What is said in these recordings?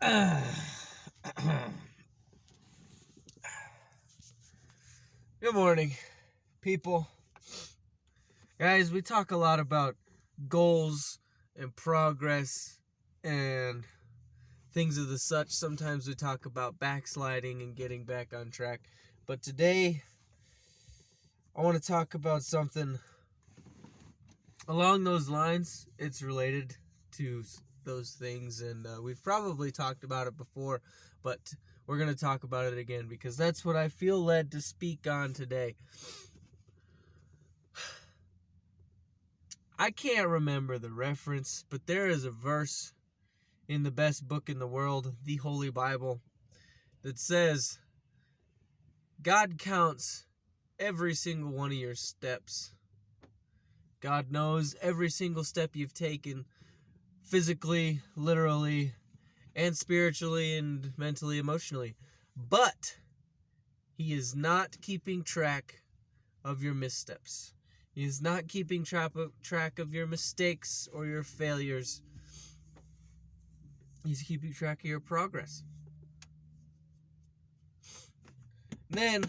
Good morning, people. Guys, we talk a lot about goals and progress and things of the such. Sometimes we talk about backsliding and getting back on track. But today, I want to talk about something along those lines. It's related to those things, and we've probably talked about it before, but we're going to talk about it again because that's what I feel led to speak on today. I can't remember the reference, but there is a verse in the best book in the world, the Holy Bible, that says God counts every single one of your steps. God knows every single step you've taken, physically, literally, and spiritually, and mentally, emotionally. But He is not keeping track of your missteps. He is not keeping track of your mistakes or your failures. He's keeping track of your progress. And then,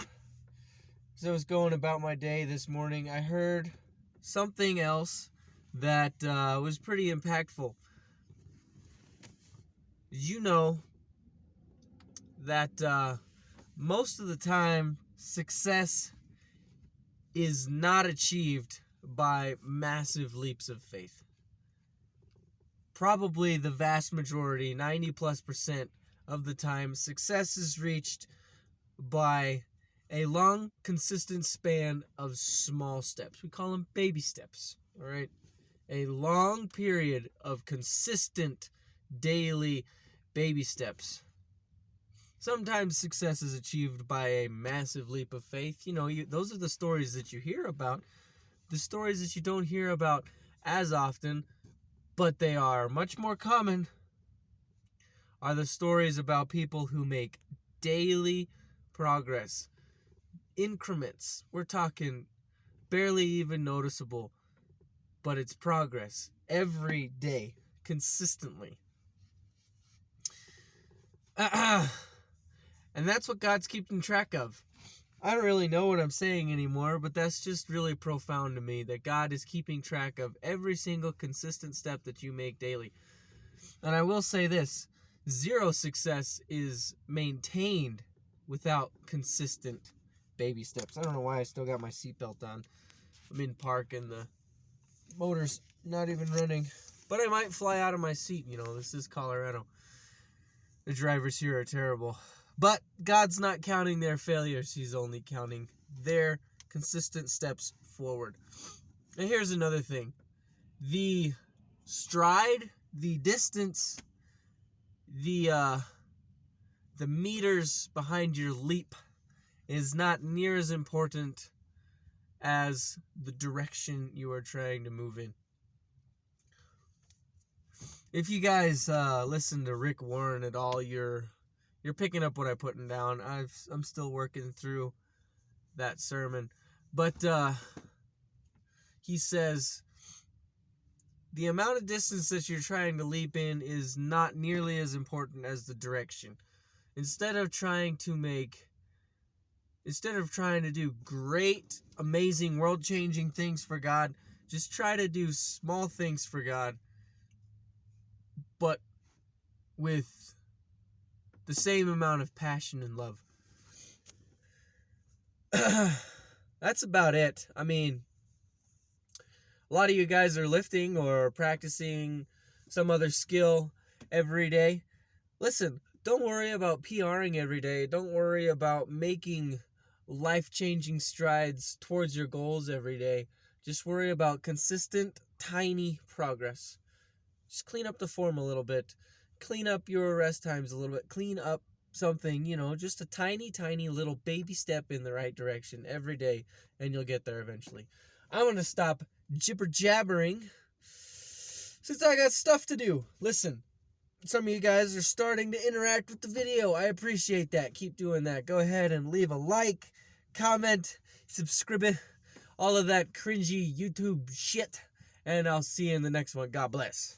as I was going about my day this morning, I heard something else that was pretty impactful. Did you know that most of the time, success is not achieved by massive leaps of faith? Probably the vast majority, 90+% of the time, success is reached by a long, consistent span of small steps. We call them baby steps, all right? A long period of consistent, daily baby steps. Sometimes success is achieved by a massive leap of faith. Those are the stories that you hear about. The stories that you don't hear about as often, but they are much more common, are the stories about people who make daily progress. Increments. We're talking barely even noticeable, but it's progress every day, consistently. And that's what God's keeping track of. I don't really know what I'm saying anymore, but that's just really profound to me, that God is keeping track of every single consistent step that you make daily. And I will say this, zero success is maintained without consistent baby steps. I don't know why I still got my seatbelt on. I'm in park and the motor's not even running. But I might fly out of my seat. This is Colorado. The drivers here are terrible. But God's not counting their failures. He's only counting their consistent steps forward. And here's another thing. The stride, the distance, the meters behind your leap is not near as important as the direction you are trying to move in. If you guys listen to Rick Warren at all, you're picking up what I'm putting down. I'm still working through that sermon, but he says the amount of distance that you're trying to leap in is not nearly as important as the direction. Instead of trying to do great, amazing, world-changing things for God, just try to do small things for God, but with the same amount of passion and love. That's about it. I mean, a lot of you guys are lifting or practicing some other skill every day. Listen, don't worry about PRing every day. Don't worry about making life-changing strides towards your goals every day. Just worry about consistent, tiny progress. Just clean up the form a little bit. Clean up your rest times a little bit. Clean up something, just a tiny, tiny little baby step in the right direction every day, and you'll get there eventually. I'm going to stop jibber-jabbering since I got stuff to do. Listen, some of you guys are starting to interact with the video. I appreciate that. Keep doing that. Go ahead and leave a like, comment, subscribe, all of that cringy YouTube shit, and I'll see you in the next one. God bless.